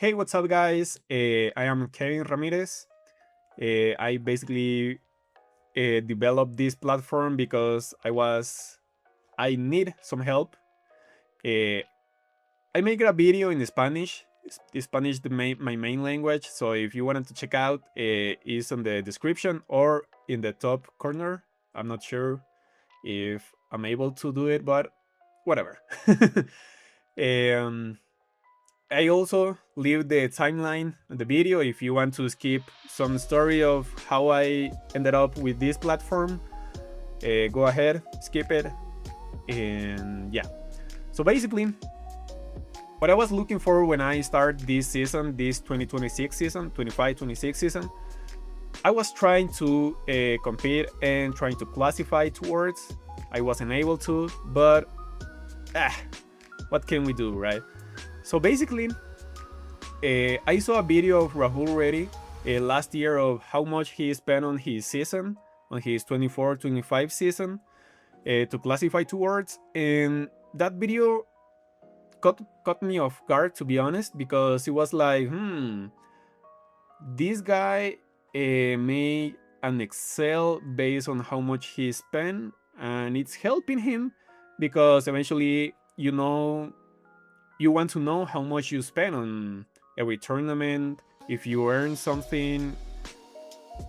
Hey, what's up, guys? I am Kevin Ramirez. I basically developed this platform because I need some help. Uh, I make a video in Spanish. Spanish my main language. So if you wanted to check out, is on the description or in the top corner. I'm not sure if I'm able to do it, but whatever. um, I also leave the timeline in the video if you want to skip some story of how I ended up with this platform. Go ahead, skip it, and yeah. So basically, what I was looking for when I start this season, this 2026 season, 25-26 season, I was trying to compete and trying to classify towards. I wasn't able to, but what can we do, right? So basically, I saw a video of Rahul Reddy last year of how much he spent on his season, on his 24-25 season, to classify towards, and that video caught me off guard, to be honest, because it was like, this guy made an Excel based on how much he spent, and it's helping him because eventually, you want to know how much you spend on every tournament, if you earn something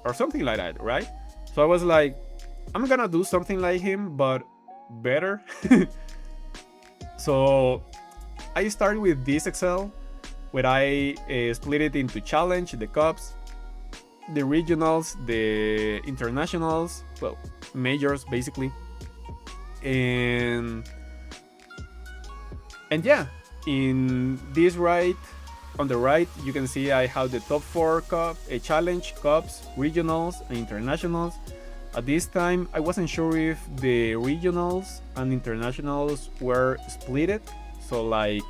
or something like that, right? So I was like, I'm gonna do something like him, but better. So I started with this Excel where I split it into challenge, the cups, the regionals, the internationals, well, majors basically, and yeah, in this on the right, you can see I have the top 4 cup, a challenge, cups, regionals, and internationals. At this time, I wasn't sure if the regionals and internationals were splitted, so like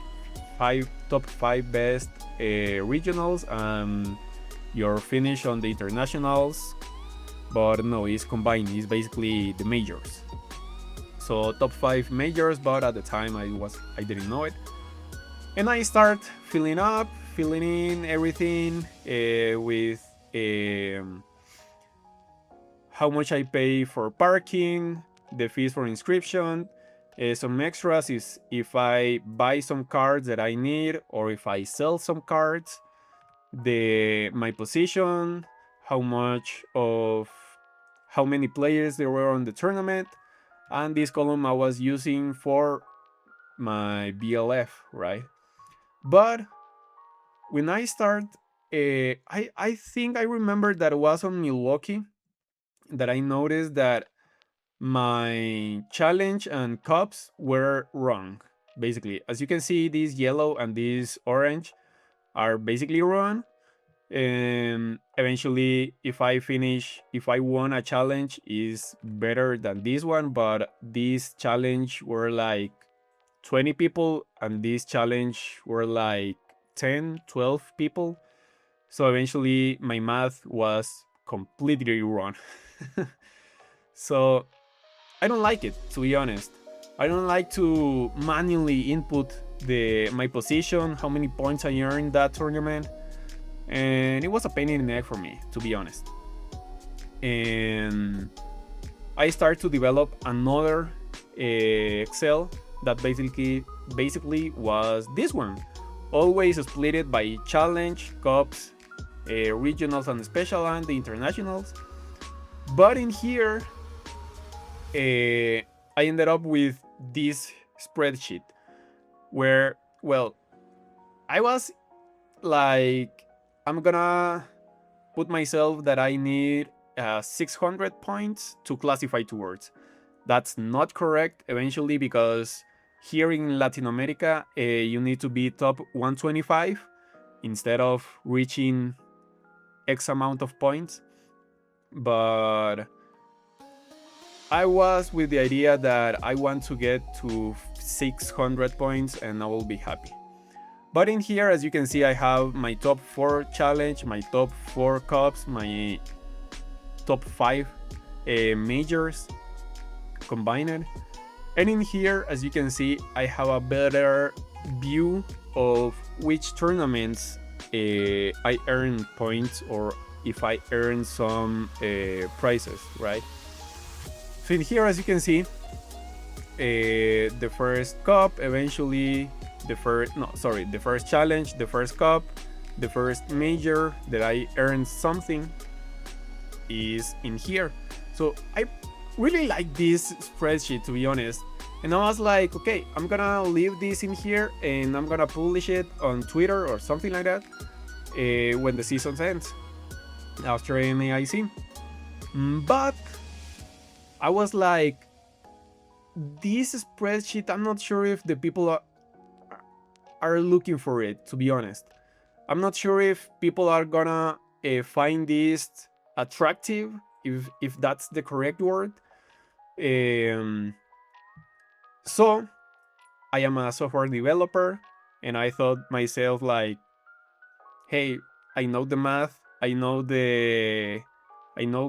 top 5 best regionals and your finish on the internationals, but no, it's combined. It's basically the majors. So top 5 majors, but at the time I didn't know it. And I start filling in everything with how much I pay for parking, the fees for inscription, some extras is if I buy some cards that I need or if I sell some cards, my position, how many players there were on the tournament, and this column I was using for my BLF, right? But when I start, I think I remember that it was on Milwaukee that I noticed that my challenge and cups were wrong. Basically, as you can see, this yellow and this orange are basically wrong. And eventually, if I won a challenge, is better than this one. But this challenge were like 20 people, and this challenge were like 10, 12 people. So eventually, my math was completely wrong. So I don't like it, to be honest. I don't like to manually input my position, how many points I earned that tournament, and it was a pain in the neck for me, to be honest. And I started to develop another Excel that basically was this one, always split it by challenge, cups, regionals and special, and the internationals. But in here, I ended up with this spreadsheet where, well, I was like, I'm gonna put myself that I need 600 points to classify towards. That's not correct eventually because here in Latin America, you need to be top 125 instead of reaching X amount of points. But I was with the idea that I want to get to 600 points and I will be happy. But in here, as you can see, I have my top 4 challenge, my top 4 cups, my top 5 majors combined. And in here, as you can see, I have a better view of which tournaments I earn points or if I earn some prizes, right? So in here, as you can see, the first cup, eventually the first challenge, the first cup, the first major that I earned something is in here. So I really like this spreadsheet, to be honest. And I was like, okay, I'm gonna leave this in here and I'm gonna publish it on Twitter or something like that when the season ends after NAIC. But I was like, this spreadsheet, I'm not sure if the people are looking for it, to be honest. I'm not sure if people are gonna find this attractive, if that's the correct word. So I am a software developer, and I thought myself like, hey, I know the math, I know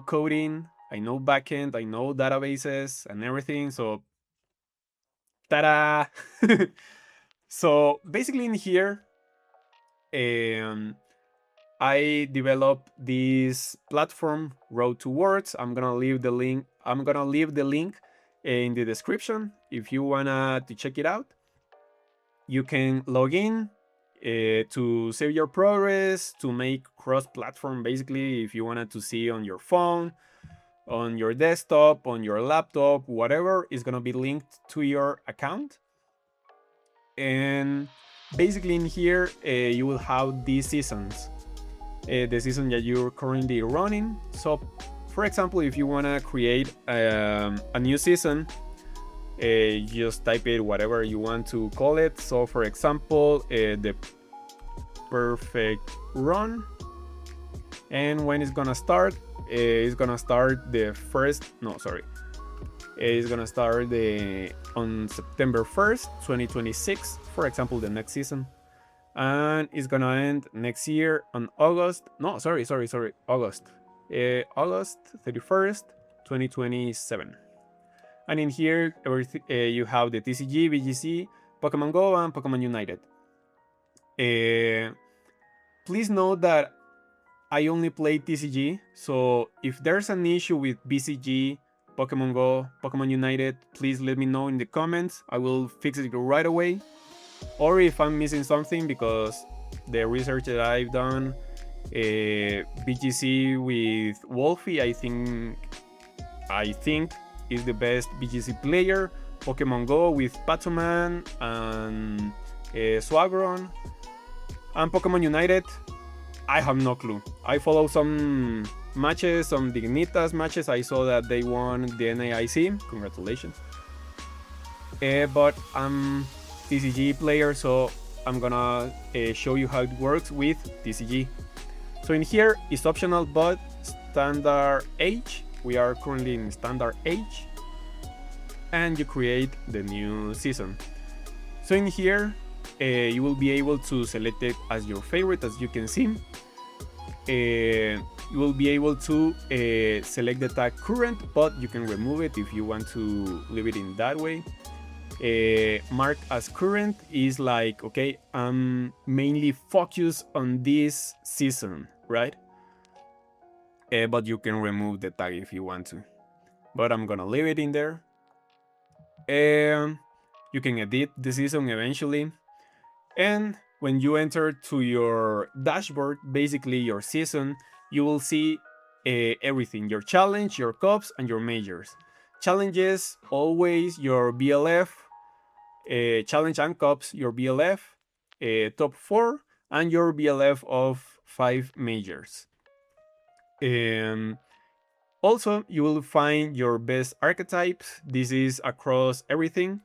coding, I know backend, I know databases and everything. So, ta-da! So basically, in here, I developed this platform, Road to Words. I'm gonna leave the link. In the description if you wanna to check it out. You can log in to save your progress, to make cross-platform. Basically, if you wanted to see on your phone, on your desktop, on your laptop, whatever is gonna be linked to your account. And basically, in here, you will have these seasons. The season that you're currently running. So, for example, if you want to create a new season, just type it whatever you want to call it. So, for example, the perfect run. And when it's gonna start, it's gonna start the first. No, sorry. It's gonna start on September 1st, 2026. For example, the next season. And it's gonna end next year on August. No, sorry. August. August 31st, 2027. And in here, you have the TCG, BGC, Pokemon Go, and Pokemon United. Please note that I only play TCG, so if there's an issue with BCG, Pokemon Go, Pokemon United, please let me know in the comments. I will fix it right away. Or if I'm missing something, because the research that I've done, BGC with Wolfie, I think is the best BGC player. Pokemon Go with Patoman and Swagron. And Pokemon United, I have no clue. I follow some matches, some Dignitas matches. I saw that they won the NAIC. Congratulations. But I'm TCG player, so I'm gonna show you how it works with TCG. So in here it's optional, but standard age. We are currently in standard age, and you create the new season. So in here, you will be able to select it as your favorite, as you can see. You will be able to select the tag current, but you can remove it if you want to leave it in that way. Mark as current is like, okay, I'm mainly focused on this season, right? But you can remove the tag if you want to, but I'm gonna leave it in there. You can edit the season eventually, and when you enter to your dashboard, basically your season, you will see everything: your challenge, your cups, and your majors. Challenges, always your BLF, challenge and cups, your BLF, top 4, and your BLF of 5 majors. Also, you will find your best archetypes. This is across everything.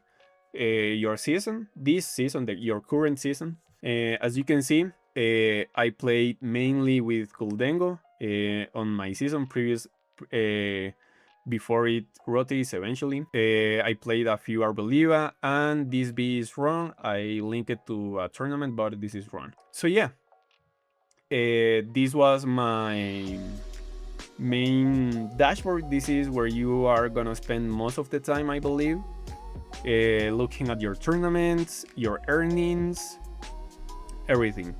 Your season, your current season. As you can see, I played mainly with Guldengo on my season previous. Before it rotates eventually. I played a few Arboliva, and this B is wrong. I linked it to a tournament, but this is wrong. So yeah, this was my main dashboard. This is where you are gonna spend most of the time, I believe, looking at your tournaments, your earnings, everything.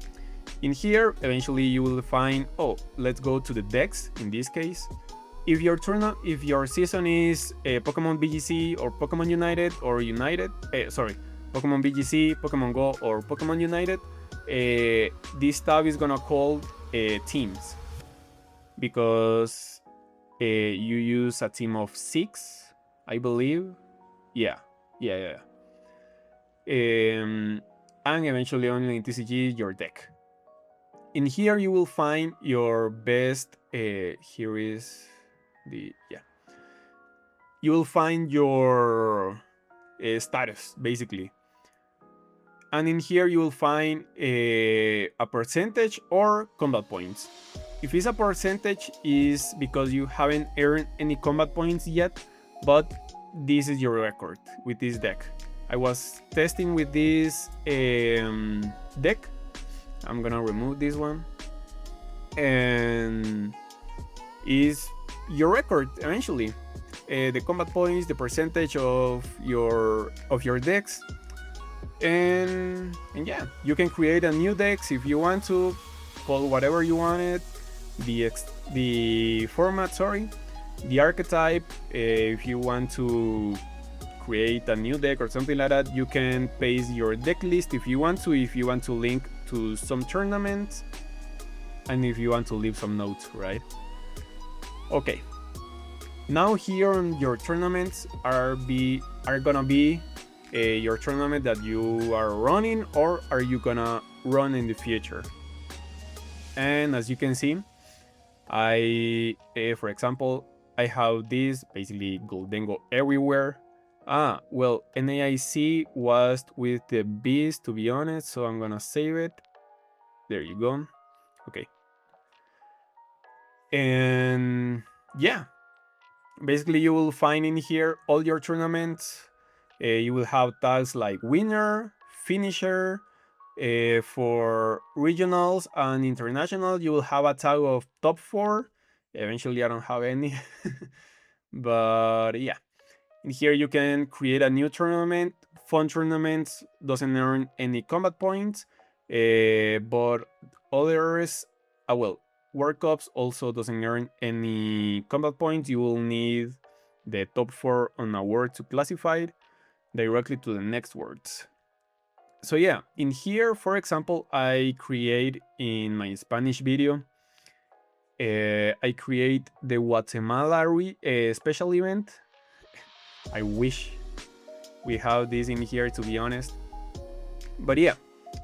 In here, eventually you will find, oh, let's go to the decks in this case. If your season is Pokemon BGC or Pokemon United or Pokemon BGC, Pokemon Go or Pokemon United, this tab is gonna call teams, because you use a team of 6, I believe. Yeah. And eventually only in TCG your deck. In here you will find your best. Here is the You will find your status basically, and in here you will find a percentage or combat points. If it's a percentage, is because you haven't earned any combat points yet, but this is your record with this deck. I was testing with this deck. I'm gonna remove this one, and is your record eventually. The combat points, the percentage of your decks, and yeah, you can create a new decks if you want to, call whatever you wanted. The format, the archetype. If you want to create a new deck or something like that, you can paste your deck list if you want to link to some tournaments, and if you want to leave some notes, right? Okay. Now here on your tournaments are gonna be your tournament that you are running or are you gonna run in the future. And as you can see, for example, I have this basically Goldengo everywhere. Well, NAIC was with the bees, to be honest, so I'm gonna save it. There you go. Okay. And yeah, basically you will find in here all your tournaments. You will have tags like winner, finisher. For regionals and international, you will have a tag of top 4. Eventually I don't have any. But yeah, in here you can create a new tournament. Fun tournaments doesn't earn any combat points, but others, World Cups also doesn't earn any combat points. You will need the top 4 on a word to classify it directly to the next words. So yeah, in here, for example, I create in my Spanish video, I create the Guatemala special event. I wish we have this in here, to be honest. But yeah,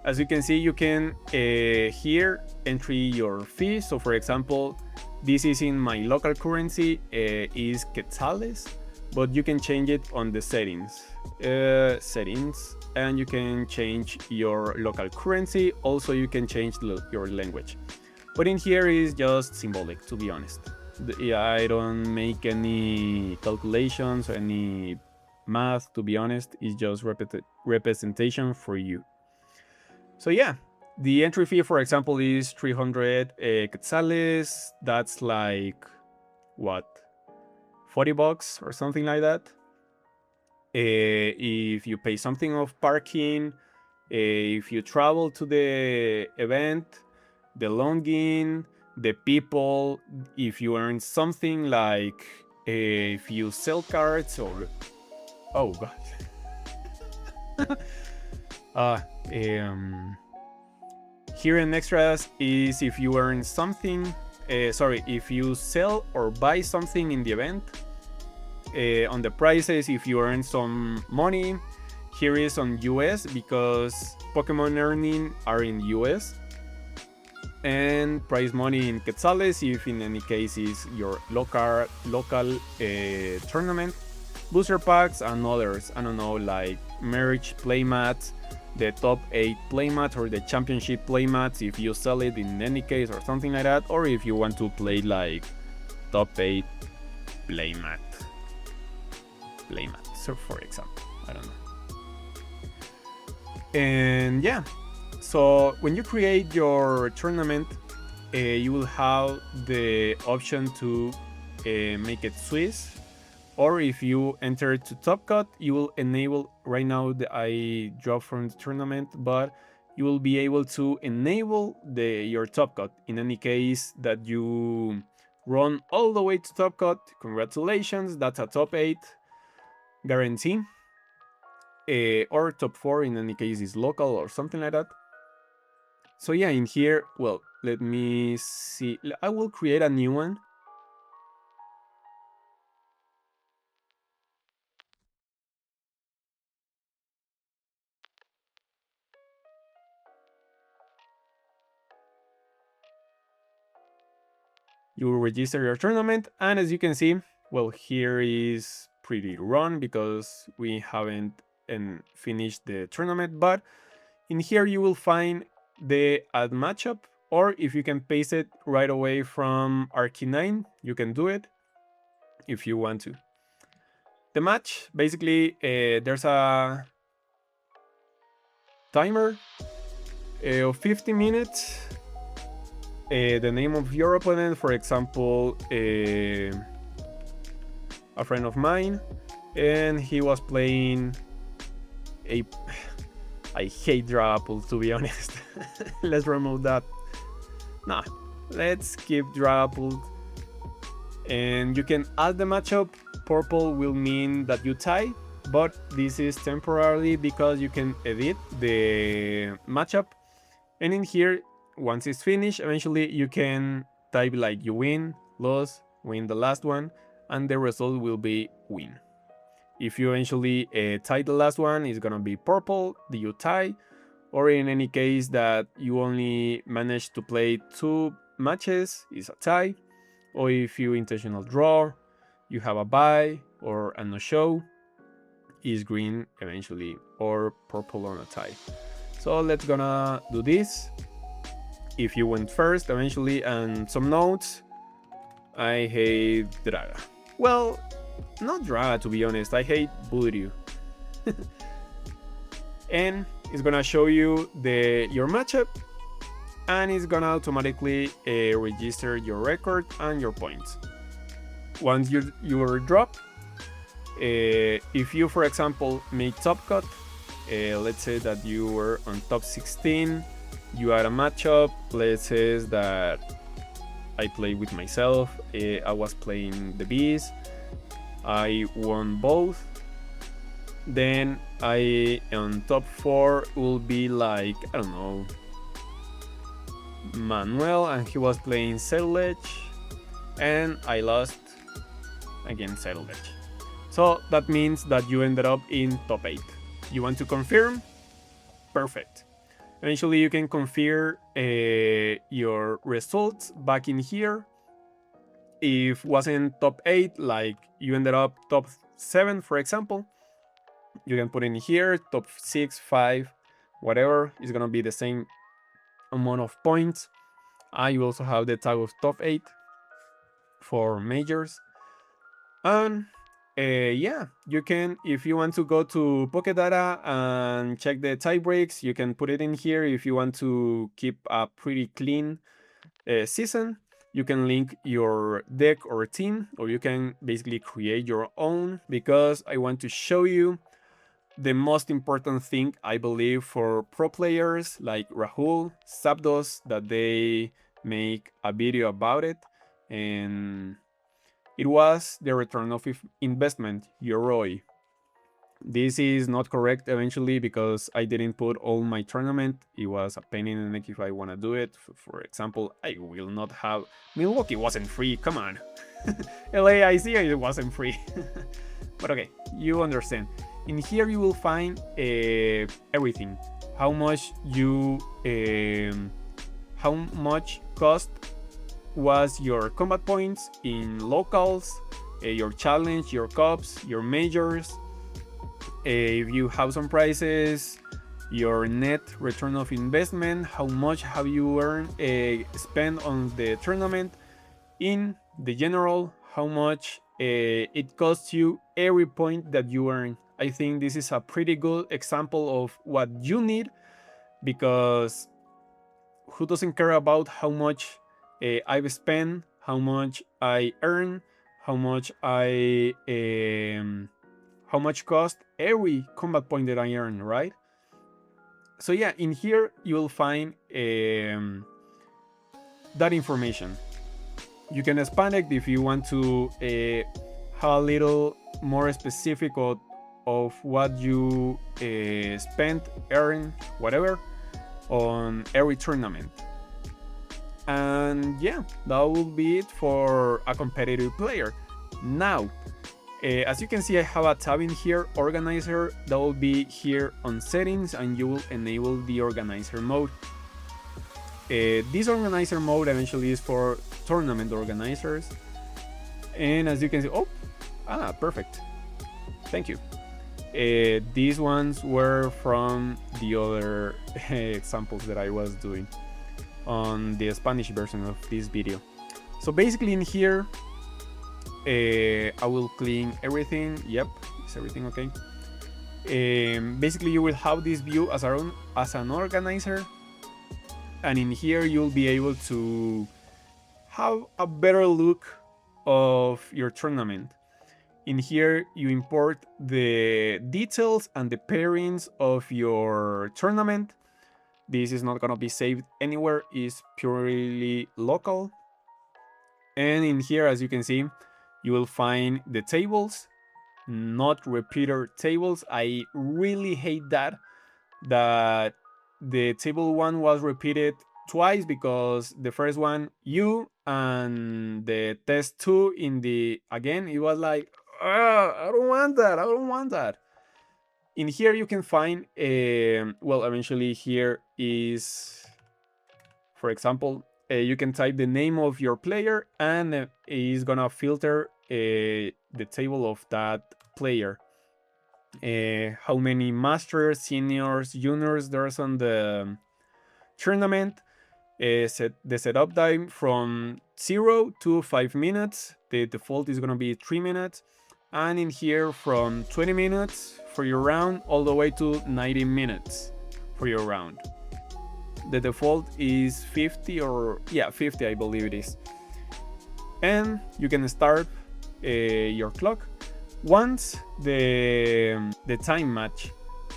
as you can see, you can here entry your fee. So for example, this is in my local currency, is quetzales, but you can change it on the settings, and you can change your local currency. Also, you can change your language. But in here is just symbolic, to be honest. I don't make any calculations or any math, to be honest. It's just representation for you. So yeah, the entry fee, for example, is 300 quetzales. That's like, what, $40 or something like that. If you pay something of parking, if you travel to the event, the login, the people, if you earn something like if you sell cards or here in extras is if you earn something, if you sell or buy something in the event. On the prices, if you earn some money. Here is on US because Pokemon earning are in US. And prize money in quetzales if in any case is your local tournament. Booster packs and others, I don't know, like merge playmats, the top 8 playmat or the championship playmats if you sell it in any case or something like that, or if you want to play like top 8 playmat, so for example, I don't know. And yeah, so when you create your tournament, you will have the option to make it Swiss, or if you enter to Top Cut, you will enable, right now I drop from the tournament, but you will be able to enable your top cut. In any case that you run all the way to top cut, congratulations, that's a top 8 guarantee. Or top 4 in any case is local or something like that. So yeah, in here, well, let me see. I will create a new one. You will register your tournament, and as you can see, well, here is pretty run because we haven't finished the tournament, but in here you will find the add matchup, or if you can paste it right away from Arcanine, you can do it if you want to. The match, basically, there's a timer of 50 minutes. The name of your opponent, for example, a friend of mine, and he was playing a... I hate Dragapult, to be honest. Let's remove that. Nah, let's keep Dragapult. And you can add the matchup. Purple will mean that you tie, but this is temporarily because you can edit the matchup. And in here, once it's finished, eventually you can type like you win, lose, win the last one, and the result will be win. If you eventually tie the last one, it's gonna be purple, you tie, or in any case that you only manage to play 2 matches, it's a tie, or if you intentional draw, you have a bye or a no-show, is green eventually, or purple on a tie. So let's gonna do this. If you went first eventually, and some notes, I hate Draga. Well, not Draga, to be honest, I hate Bullryu. And it's gonna show you your matchup, and it's gonna automatically register your record and your points. Once you drop, if you, for example, make top cut, let's say that you were on top 16, you had a matchup, let's say that I played with myself, I was playing the bees, I won both, then I on top 4 will be like, I don't know, Manuel, and he was playing Sailage, and I lost against Sailage. So that means that you ended up in top 8. You want to confirm? Perfect. Eventually you can confirm your results back in here. If wasn't top 8, like you ended up top 7, for example, you can put in here top 6, 5, whatever. It's gonna be the same amount of points. You also have the tag of top 8 for majors. And yeah, you can, if you want to go to Pokédata and check the tie breaks, you can put it in here. If you want to keep a pretty clean season, you can link your deck or team, or you can basically create your own, because I want to show you the most important thing, I believe, for pro players like Rahul, Zapdos, that they make a video about it, and it was the return of investment, your ROI. This is not correct eventually because I didn't put all my tournament. It was a pain in the neck if I want to do it. For example, I will not have... Milwaukee wasn't free, come on. LAIC, it wasn't free. But okay, you understand. In here you will find everything. How much cost was your combat points in locals, your challenge, your cups, your majors. If you have some prices, your net return of investment, how much have you earned, spent on the tournament, in the general, how much it costs you every point that you earn. I think this is a pretty good example of what you need, because who doesn't care about how much I've spent, how much I earn, how much how much cost every combat point that I earn, right? So yeah, in here you will find that information. You can expand it if you want to have a little more specific of what you spent, earn, whatever on every tournament. And yeah, that will be it for a competitive player. Now, as you can see, I have a tab in here, organizer, that will be here on settings, and you will enable the organizer mode. This organizer mode eventually is for tournament organizers. And as you can see, perfect. Thank you. These ones were from the other examples that I was doing on the Spanish version of this video. So basically in here, I will clean everything. Yep, is everything okay? Basically you will have this view as an organizer, and in here you'll be able to have a better look of your tournament. In here you import the details and the pairings of your tournament. This is not gonna be saved anywhere, it's purely local. And in here, as you can see, you will find the tables, not repeater tables. I really hate that the table 1 was repeated twice, because the first one you and the test 2 in the again, it was like, I don't want that. In here you can find well, eventually here is, for example, you can type the name of your player and it's gonna filter the table of that player. How many masters, seniors, juniors there's on the tournament. The setup time from 0 to 5 minutes. The default is gonna be 3 minutes. And in here from 20 minutes for your round all the way to 90 minutes for your round. The default is 50 50 I believe it is. And you can start your clock once the time match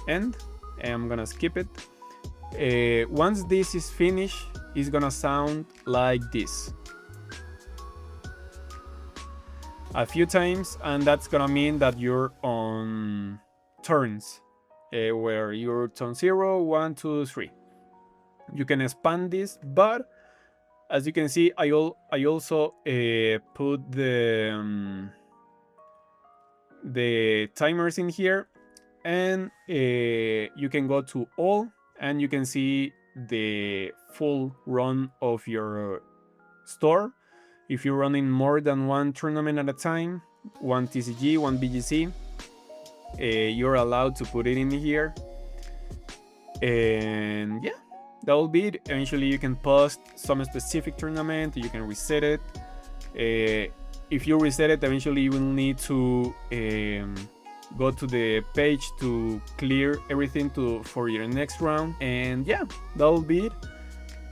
end. I'm gonna skip it. Once this is finished, it's gonna sound like this a few times, and that's gonna mean that you're on turns, where you're turn 0, 1, 2, 3. You can expand this, but as you can see, I also put the timers in here, and you can go to all, and you can see the full run of your store. If you're running more than one tournament at a time, one TCG, one BGC, you're allowed to put it in here. And yeah, that will be it. Eventually you can post some specific tournament, you can reset it. If you reset it, eventually you will need to go to the page to clear everything for your next round. And yeah, that will be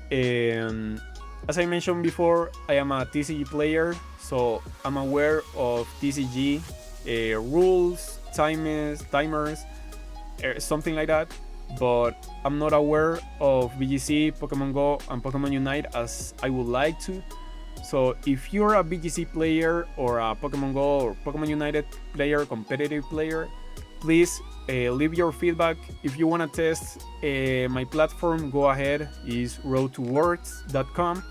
it. As I mentioned before, I am a TCG player, so I'm aware of TCG rules, timers, something like that. But I'm not aware of BGC, Pokemon Go, and Pokemon Unite as I would like to. So if you're a BGC player or a Pokemon Go or Pokemon United player, competitive player, please leave your feedback. If you want to test my platform, go ahead. It's roadtowords.com.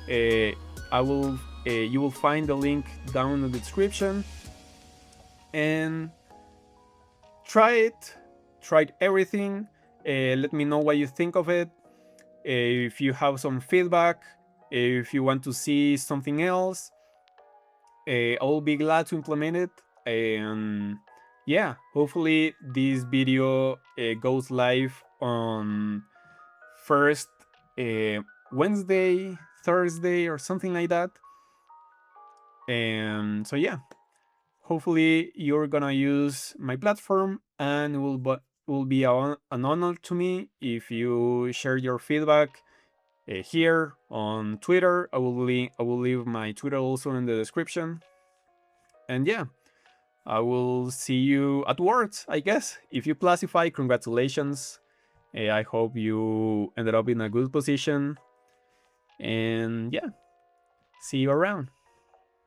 You will find the link down in the description, and try everything. Let me know what you think of it. If you have some feedback, if you want to see something else, I will be glad to implement it. And yeah, hopefully this video goes live on first Wednesday, Thursday, or something like that. And so yeah, hopefully you're gonna use my platform, and it will be an honor to me if you share your feedback here on Twitter. I will leave my Twitter also in the description. And yeah, I will see you at Worlds, I guess. If you classify, congratulations. I hope you ended up in a good position. And yeah, see you around.